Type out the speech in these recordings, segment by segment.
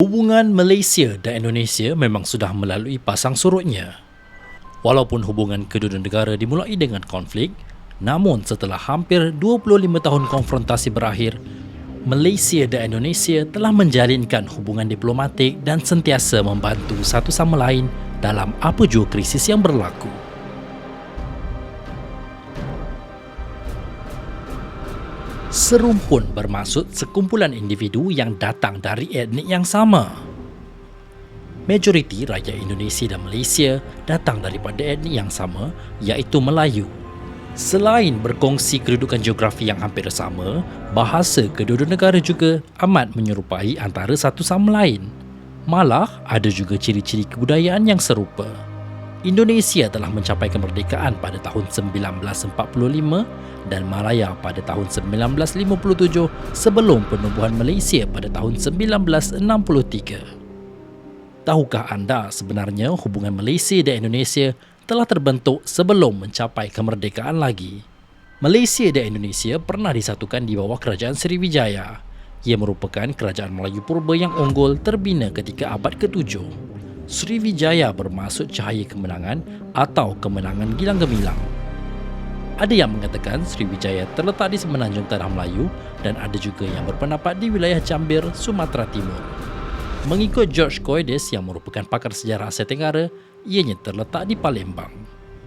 Hubungan Malaysia dan Indonesia memang sudah melalui pasang surutnya. Walaupun hubungan kedua negara dimulai dengan konflik, namun setelah hampir 25 tahun konfrontasi berakhir, Malaysia dan Indonesia telah menjalinkan hubungan diplomatik dan sentiasa membantu satu sama lain dalam apa jua krisis yang berlaku. Serumpun bermaksud sekumpulan individu yang datang dari etnik yang sama. Majoriti rakyat Indonesia dan Malaysia datang daripada etnik yang sama, iaitu Melayu. Selain berkongsi kedudukan geografi yang hampir sama, bahasa kedua-dua negara juga amat menyerupai antara satu sama lain. Malah, ada juga ciri-ciri kebudayaan yang serupa. Indonesia telah mencapai kemerdekaan pada tahun 1945 dan Malaya pada tahun 1957 sebelum penubuhan Malaysia pada tahun 1963. Tahukah anda sebenarnya hubungan Malaysia dan Indonesia telah terbentuk sebelum mencapai kemerdekaan lagi? Malaysia dan Indonesia pernah disatukan di bawah kerajaan Sriwijaya. Ia merupakan kerajaan Melayu purba yang unggul terbina ketika abad ke-7. Sriwijaya bermaksud cahaya kemenangan atau kemenangan gilang gemilang. Ada yang mengatakan Sriwijaya terletak di semenanjung Tanah Melayu dan ada juga yang berpendapat di wilayah Jambir, Sumatera Timur. Mengikut George Coedes yang merupakan pakar sejarah Asia Tenggara, ianya terletak di Palembang.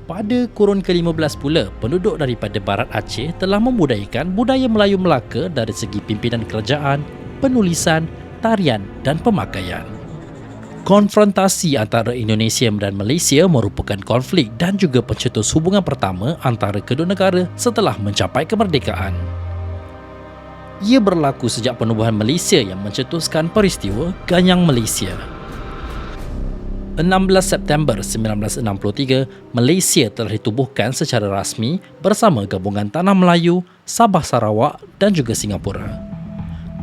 Pada kurun ke-15 pula, penduduk daripada Barat Aceh telah membudayakan budaya Melayu Melaka dari segi pimpinan kerajaan, penulisan, tarian dan pemakaian. Konfrontasi antara Indonesia dan Malaysia merupakan konflik dan juga pencetus hubungan pertama antara kedua negara setelah mencapai kemerdekaan. Ia berlaku sejak penubuhan Malaysia yang mencetuskan peristiwa Ganyang Malaysia. 16 September 1963, Malaysia telah ditubuhkan secara rasmi bersama gabungan Tanah Melayu, Sabah Sarawak dan juga Singapura.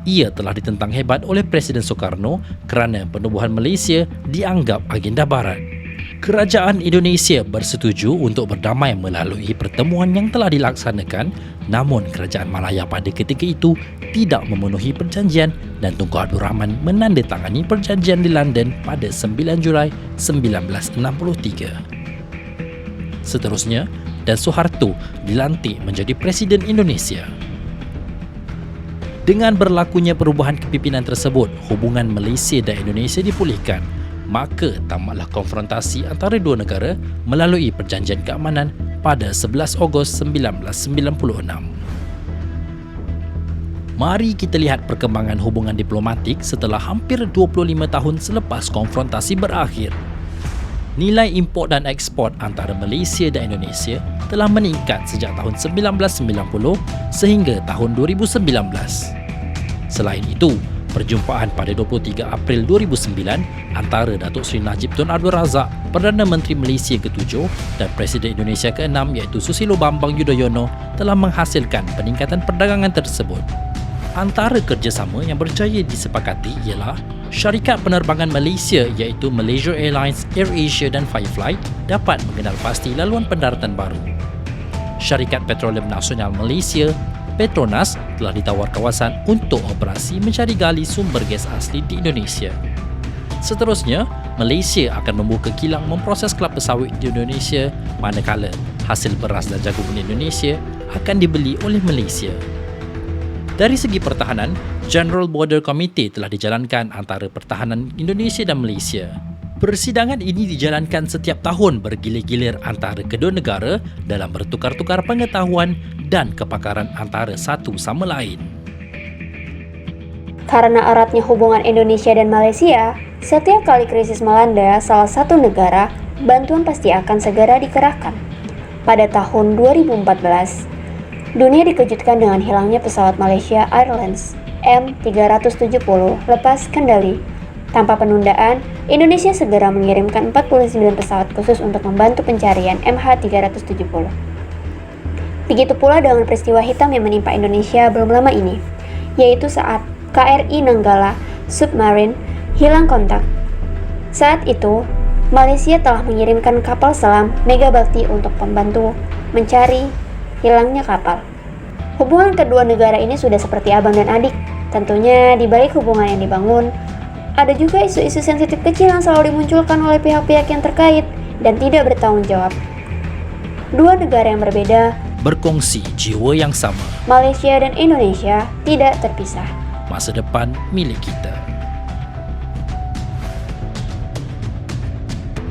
Ia telah ditentang hebat oleh Presiden Soekarno kerana penubuhan Malaysia dianggap agenda Barat. Kerajaan Indonesia bersetuju untuk berdamai melalui pertemuan yang telah dilaksanakan, namun Kerajaan Malaya pada ketika itu tidak memenuhi perjanjian dan Tunku Abdul Rahman menandatangani perjanjian di London pada 9 Julai 1963. Seterusnya, Dan Soeharto dilantik menjadi Presiden Indonesia. Dengan berlakunya perubahan kepimpinan tersebut, hubungan Malaysia dan Indonesia dipulihkan, maka tamatlah konfrontasi antara dua negara melalui Perjanjian Keamanan pada 11 Ogos 1996. Mari kita lihat perkembangan hubungan diplomatik setelah hampir 25 tahun selepas konfrontasi berakhir. Nilai import dan ekspor antara Malaysia dan Indonesia telah meningkat sejak tahun 1990 sehingga tahun 2019. Selain itu, perjumpaan pada 23 April 2009 antara Datuk Seri Najib Tun Abdul Razak, Perdana Menteri Malaysia ke-7 dan Presiden Indonesia ke-6 iaitu Susilo Bambang Yudhoyono telah menghasilkan peningkatan perdagangan tersebut. Antara kerjasama yang berjaya disepakati ialah syarikat penerbangan Malaysia iaitu Malaysia Airlines, AirAsia dan Firefly dapat mengenal pasti laluan pendaratan baru. Syarikat Petroleum Nasional Malaysia, Petronas, telah ditawar kawasan untuk operasi mencari gali sumber gas asli di Indonesia. Seterusnya, Malaysia akan membuka kilang memproses kelapa sawit di Indonesia, manakala hasil beras dan jagung di Indonesia akan dibeli oleh Malaysia. Dari segi pertahanan, General Border Committee telah dijalankan antara pertahanan Indonesia dan Malaysia. Persidangan ini dijalankan setiap tahun bergilir-gilir antara kedua negara dalam bertukar-tukar pengetahuan dan kepakaran antara satu sama lain. Karena eratnya hubungan Indonesia dan Malaysia, setiap kali krisis melanda salah satu negara, bantuan pasti akan segera dikerahkan. Pada tahun 2014, dunia dikejutkan dengan hilangnya pesawat Malaysia Airlines M370 lepas kendali. Tanpa penundaan, Indonesia segera mengirimkan 49 pesawat khusus untuk membantu pencarian MH370. Begitu pula dengan peristiwa hitam yang menimpa Indonesia belum lama ini, yaitu saat KRI Nanggala Submarine hilang kontak. Saat itu, Malaysia telah mengirimkan kapal selam Megabakti untuk membantu mencari hilangnya kapal. Hubungan kedua negara ini sudah seperti abang dan adik. Tentunya di balik hubungan yang dibangun, Ada juga isu-isu sensitif kecil yang selalu dimunculkan oleh pihak-pihak yang terkait dan tidak bertanggung jawab. Dua negara yang berbeda, berkongsi jiwa yang sama. Malaysia dan Indonesia, tidak terpisah. Masa depan milik kita.